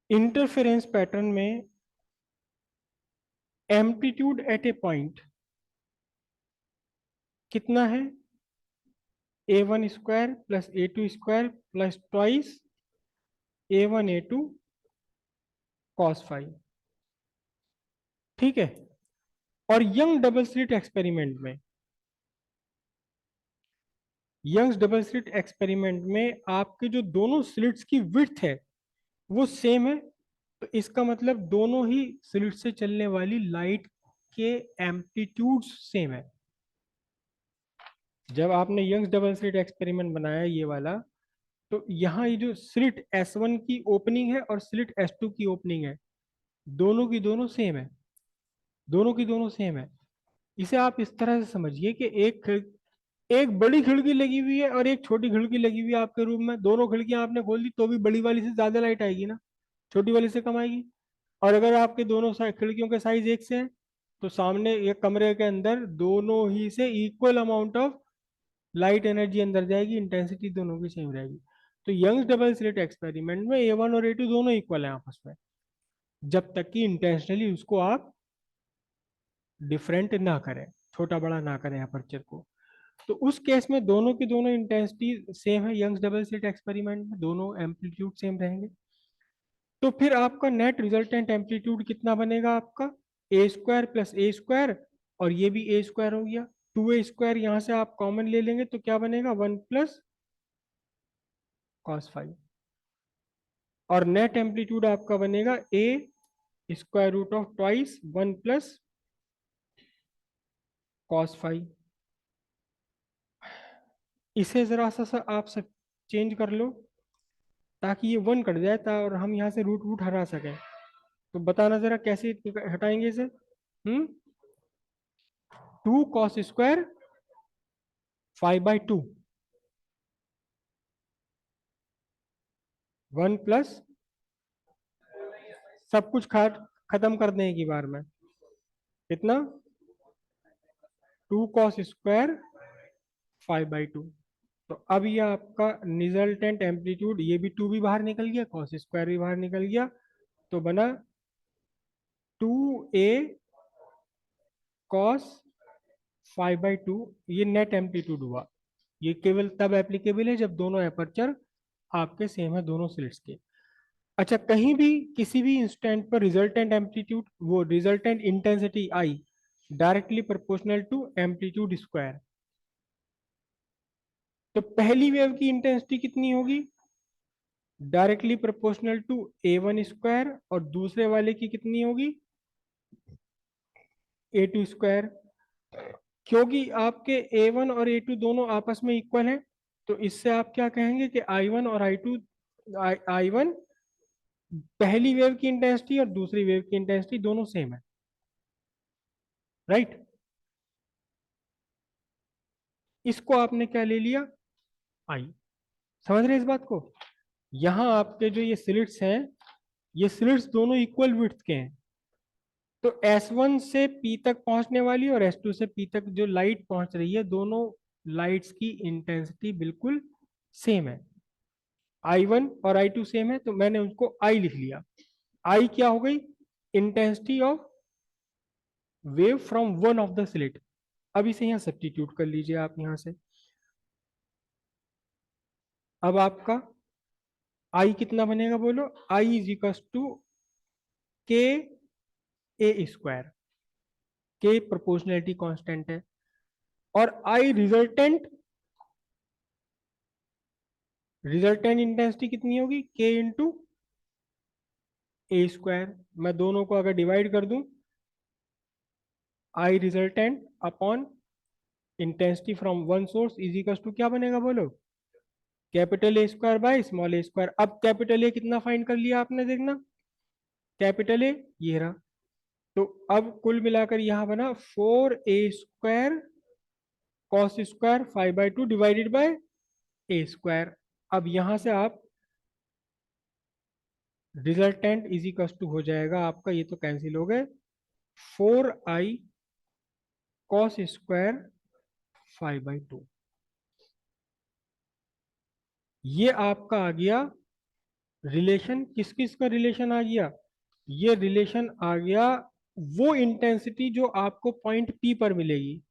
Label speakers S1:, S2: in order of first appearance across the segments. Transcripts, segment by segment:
S1: Interference pattern में amplitude eight a point कितना है? a1 square plus a2 square plus twice a1 a2 cos five. ठीक है। और यंग डबल स्लिट एक्सपेरिमेंट में, यंग्स डबल स्लिट एक्सपेरिमेंट में आपके जो दोनों स्लिट्स की विड्थ है वो सेम है। तो इसका मतलब दोनों ही स्लिट से चलने वाली लाइट के एम्पलीट्यूड सेम है। जब आपने यंग्स डबल स्लिट एक्सपेरिमेंट बनाया ये वाला, तो यहाँ ये जो स्लिट S1 की ओपनिंग है और स्लिट S2 की ओपनिंग है, दोनों की दोनों सेम है। दोनों की दोनों सेम है। इसे आप इस तरह से समझिए कि एक बड़ी खिड़की लगी हुई है और एक छोटी खिड़की लगी हुई है आपके रूम में। दोनों खिड़कियां आपने खोल दी तो भी बड़ी वाली से ज्यादा लाइट आएगी ना, छोटी वाली से कम आएगी। और अगर आपके दोनों खिड़कियों के साइज एक से हैं, तो सामने एक कमरे के अंदर दोनों ही से equal amount of light energy अंदर जाएगी, इंटेंसिटी दोनों की सेम रहेगी। तो यंग्स डबल स्लिट एक्सपेरिमेंट में A1 और A2 दोनों इक्वल है आपस में, जब तक कि इंटेंशनली उसको आप डिफरेंट ना करें, छोटा बड़ा ना करें अपर्चर को। तो उस केस में दोनों की दोनों इंटेंसिटी सेम है, यंग्स डबल स्लिट एक्सपेरिमेंट में दोनों एम्पलीट्यूड सेम रहेंगे। तो फिर आपका नेट रिजल्टेंट एम्पलीट्यूड कितना बनेगा? आपका ए स्क्वायर प्लस ए स्क्वायर, और ये भी ए स्क्वायर हो गया। 2a स्क्वायर यहाँ से आप कॉमन ले लेंगे तो क्या बनेगा? 1 प्लस cos 5। और नेट एम्पलीट्यूड आपका बनेगा A square root of twice 1 plus cos 5। इसे जरा सा आप सब चेंज कर लो ताकि ये 1 कट जाए और हम यहाँ से रूट रूट हटा सकें। तो बताना जरा कैसे हटाएंगे इसे। 2 cos स्क्वायर 5/2 1 प्लस, सब कुछ खत्म कर दें एक ही बार में। कितना? 2 cos स्क्वायर 5/2। तो अब ये आपका रिजल्टेंट एम्पलीट्यूड, ये भी 2 भी बाहर निकल गया, कॉस स्क्वायर भी बाहर निकल गया, तो बना 2a cos 5/2। ये नेट एम्पलीट्यूड हुआ। ये केवल तब एप्लीकेबल है जब दोनों एपर्चर आपके सेम है, दोनों स्लिट्स के। अच्छा, कहीं भी किसी भी इंस्टेंट पर रिजल्टेंट एम्पलीट्यूड, वो resultant intensity I directly proportional to amplitude square. तो पहली वेव की इंटेंसिटी कितनी होगी? Directly proportional to a1 square, और दूसरे वाले की कितनी होगी? a2 square. क्योंकि आपके a1 और a2 दोनों आपस में इक्वल हैं, तो इससे आप क्या कहेंगे कि I1 और I2, I1 पहली वेव की इंटेंसिटी और दूसरी वेव की इंटेंसिटी दोनों सेम है, राइट। इसको आपने क्या ले लिया? आई। समझ रहे हैं इस बात को? यहाँ आपके जो ये स्लिट्स हैं, ये स्लिट्स दोनों इक्वल विड्थ के हैं। तो S1 से P तक पहुंचने वाली और S2 से P तक जो लाइट पहुंच रही है, दोनों लाइट्स की इंटेंसिटी बिल्कुल सेम है। I1 और I2 सेम है, तो मैंने उसको I लिख लिया। I क्या हो गई? Intensity of wave from one of the slit. अब इसे यहाँ सब्स्टिट्यूट कर लीजिए आप यहाँ से। अब आपका I कितना बनेगा बोलो? I इज इक्वल टू के ए स्क्वायर। के प्रोपोर्शनैलिटी कांस्टेंट है, और I रिजल्टेंट, रिजल्टेंट इंटेंसिटी कितनी होगी? के इंटू ए स्क्वायर। मैं दोनों को अगर डिवाइड कर दूं, I resultant upon intensity from one source is equal to क्या बनेगा बोलो? Capital A square by small A square. अब कैपिटल ए कितना फाइंड कर लिया आपने? देखना, कैपिटल ए ये रहा। तो अब कुल मिलाकर यहां बना 4a square cos square 5/2 divided by A square. अब यहां से आप रिजल्टेंट इज इक्वल टू हो जाएगा आपका, ये तो कैंसिल हो गए, 4i कॉस स्क्वायर 5/2। ये आपका आ गया रिलेशन किस किस का रिलेशन आ गया? ये रिलेशन आ गया वो इंटेंसिटी जो आपको पॉइंट पी पर मिलेगी,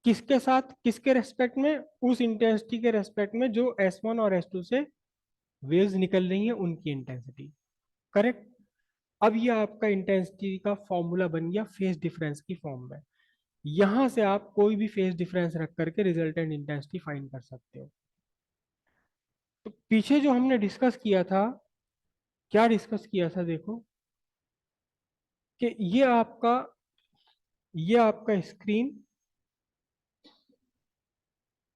S1: किसके साथ, किसके रेस्पेक्ट में? उस इंटेंसिटी के रेस्पेक्ट में जो S1 और S2 से वेव्स निकल रही हैं उनकी इंटेंसिटी। करेक्ट। अब ये आपका इंटेंसिटी का फॉर्मूला बन गया फेज डिफरेंस की फॉर्म में। यहां से आप कोई भी फेज डिफरेंस रख करके रिजल्टेंट इंटेंसिटी फाइंड कर सकते हो। तो पीछे जो हमने डिस्कस किया था, क्या डिस्कस किया था देखो, कि ये आपका स्क्रीन,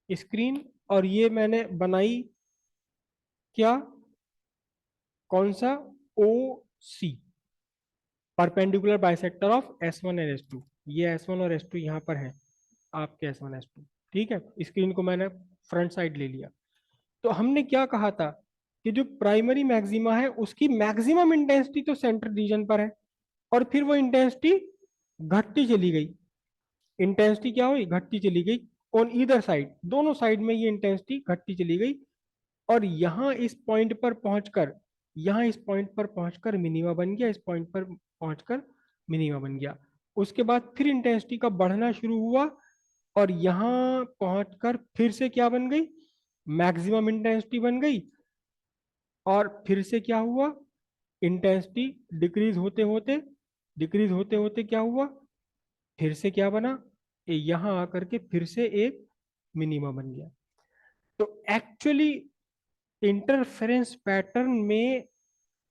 S1: स्क्रीन, और ये मैंने बनाई क्या, कौन सा, O C, perpendicular bisector of S1 and S2। ये S1 और S2 यहाँ पर है, आपके S1 S2। ठीक है, स्क्रीन को मैंने फ्रंट साइड ले लिया। तो हमने क्या कहा था कि जो प्राइमरी मैक्सिमा है उसकी मैक्सिमम इंटेंसिटी तो सेंट्रल रीजन पर है, और फिर वो इंटेंसिटी घटती चली गई। इंटेंसिटी क्या हुई, घटती चली गई। ऑन ईदर साइड, दोनों साइड में ये इंटेंसिटी घटती चली गई। और यहाँ इस पॉइंट पर पहुंचकर, यहाँ इस पॉइंट पर पहुंचकर मिनिमा बन गया, इस पॉइंट पर पहुंचकर मिनिमा बन गया। उसके बाद फिर इंटेंसिटी का बढ़ना शुरू हुआ, और यहाँ पहुंचकर फिर से क्या बन गई, मैक्सिमम इंटेंसिटी बन गई। और फिर से क्या हुआ, इंटेंसिटी डिक्रीज होते होते, डिक्रीज होते होते क्या हुआ, फिर से क्या बना, यहाँ आकर के फिर से एक मिनिमा बन गया। तो एक्चुअली इंटरफेरेंस पैटर्न में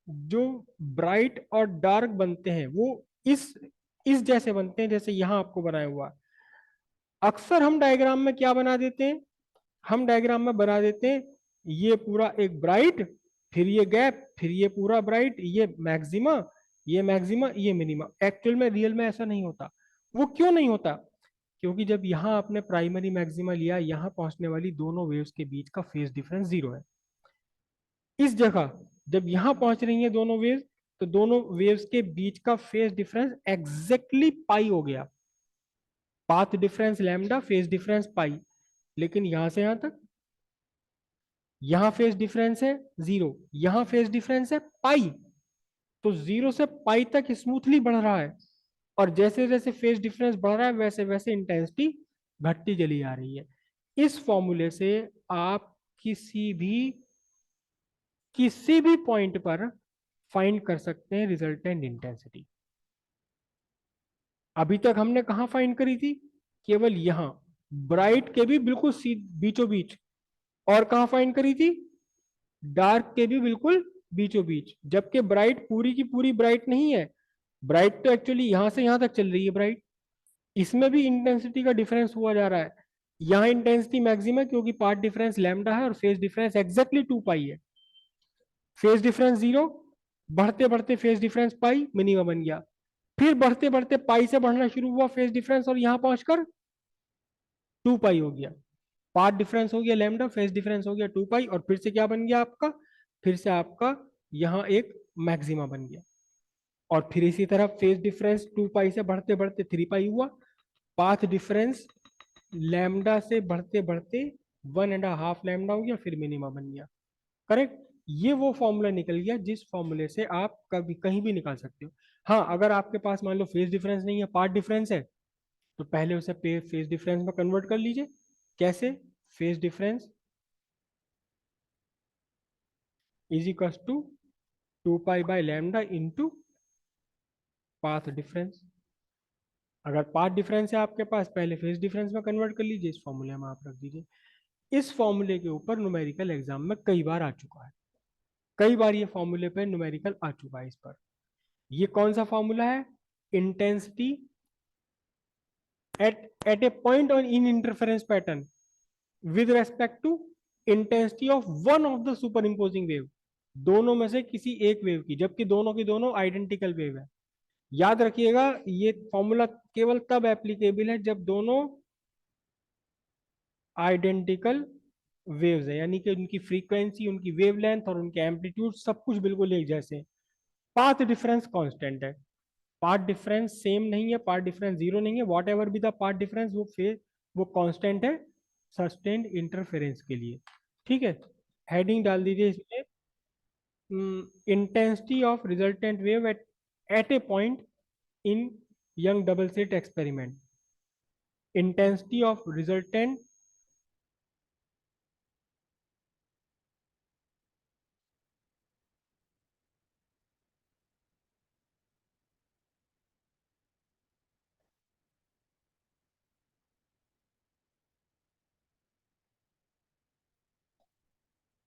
S1: जो ब्राइट और डार्क बनते हैं वो इस जैसे बनते हैं जैसे यहां आपको बनाया हुआ। अक्सर हम डायग्राम में क्या बना देते हैं, हम डायग्राम में बना देते हैं ये पूरा एक ब्राइट, फिर ये गैप, फिर ये पूरा ब्राइट, ये मैक्सिमा, ये मैक्सिमा, ये मिनिमा। एक्चुअल में रियल में ऐसा नहीं होता। वो क्यों नहीं होता? क्योंकि जब यहाँ आपने प्राइमरी मैक्सिमा लिया, यहाँ पहुंचने वाली दोनों वेव्स के बीच का फेज डिफरेंस जीरो है। इस जगह जब यहां पहुंच रही हैं दोनों वेव्स, तो दोनों वेव्स के बीच का फेज डिफरेंस एग्जैक्टली पाई हो गया। Path difference lambda, phase difference pi. लेकिन यहां से यहां तक, यहां फेज डिफरेंस है जीरो, यहां फेज डिफरेंस है पाई। तो जीरो से पाई तक स्मूथली बढ़ रहा है, और जैसे जैसे फेज डिफरेंस बढ़ रहा है वैसे वैसे इंटेंसिटी घटती चली आ रही है। इस फॉर्मूले से आप किसी भी पॉइंट पर फाइंड कर सकते हैं रिजल्टेंट इंटेंसिटी। अभी तक हमने कहा फाइंड करी थी, केवल यहां ब्राइट के भी बिल्कुल बीचों बीच। और कहा फाइंड करी थी, डार्क के भी बिल्कुल बीचों बीच। जबकि ब्राइट पूरी की पूरी ब्राइट नहीं है, ब्राइट तो एक्चुअली यहां से यहां तक चल रही है ब्राइट। इसमें भी इंटेंसिटी का डिफरेंस हुआ जा रहा है। यहाँ इंटेंसिटी मैक्सिमम है क्योंकि पार्ट डिफरेंस लैम्डा है और फेज डिफरेंस एग्जैक्टली 2 पाई है। फेज डिफरेंस जीरो, बढ़ते बढ़ते फेज डिफरेंस पाई, मिनिमम बन गया। फिर बढ़ते बढ़ते पाई से बढ़ना शुरू हुआ फेज डिफरेंस, और यहां पहुंचकर 2 पाई हो गया। पार्ट डिफरेंस हो गया लैम्डा, फेज डिफरेंस हो गया 2 पाई, और फिर से क्या बन गया आपका, फिर से आपका यहाँ एक मैक्सिमा बन गया। और फिर इसी तरह फेज डिफरेंस 2 पाई से बढ़ते बढ़ते 3 पाई हुआ। पाथ डिफरेंस लैम्डा से बढ़ते बढ़ते 1.5 लैम्डा हो गया, फिर मिनिमा बन गया। करेक्ट। ये वो फॉर्मूला निकल गया जिस फॉर्मूले से आप कभी कहीं भी निकाल सकते हो। हाँ, अगर आपके पास मान लो फेज डिफरेंस नहीं है, पार्ट डिफरेंस है, तो पहले उसे फेज डिफरेंस में कन्वर्ट कर लीजिए। कैसे? Phase difference is equal to 2 pi by lambda into path difference. अगर पाथ डिफरेंस है आपके पास, पहले फेज डिफरेंस में कन्वर्ट कर लीजिए, इस फॉर्मूले में आप रख दीजिए। इस फॉर्मूले के ऊपर न्यूमेरिकल एग्जाम में कई बार आ चुका है, कई बार ये फॉर्मूले पे न्यूमेरिकल आ चुका है इस पर। ये कौन सा फॉर्मूला है? Intensity at a point on in interference pattern with respect to intensity of one of the superimposing wave. दोनों में से किसी एक वेव की, जबकि दोनों की दोनों आइडेंटिकल वेव है। याद रखिएगा, ये फॉर्मूला केवल तब एप्लीकेबल है जब दोनों आइडेंटिकल वेव्स है, यानी कि उनकी फ्रीक्वेंसी, उनकी वेवलेंथ और उनके एम्पलीट्यूड सब कुछ बिल्कुल एक जैसे हैं। पाथ डिफरेंस कांस्टेंट है, पार्ट डिफरेंस सेम नहीं है, पार्ट डिफरेंस जीरो नहीं है, what ever be the path difference, वो कांस्टेंट है सस्टेन्ड इंटरफेरेंस के लिए। ठीक है, हेडिंग डाल दीजिए इसमें, intensity of resultant wave at a point in young double slit experiment. Intensity of resultant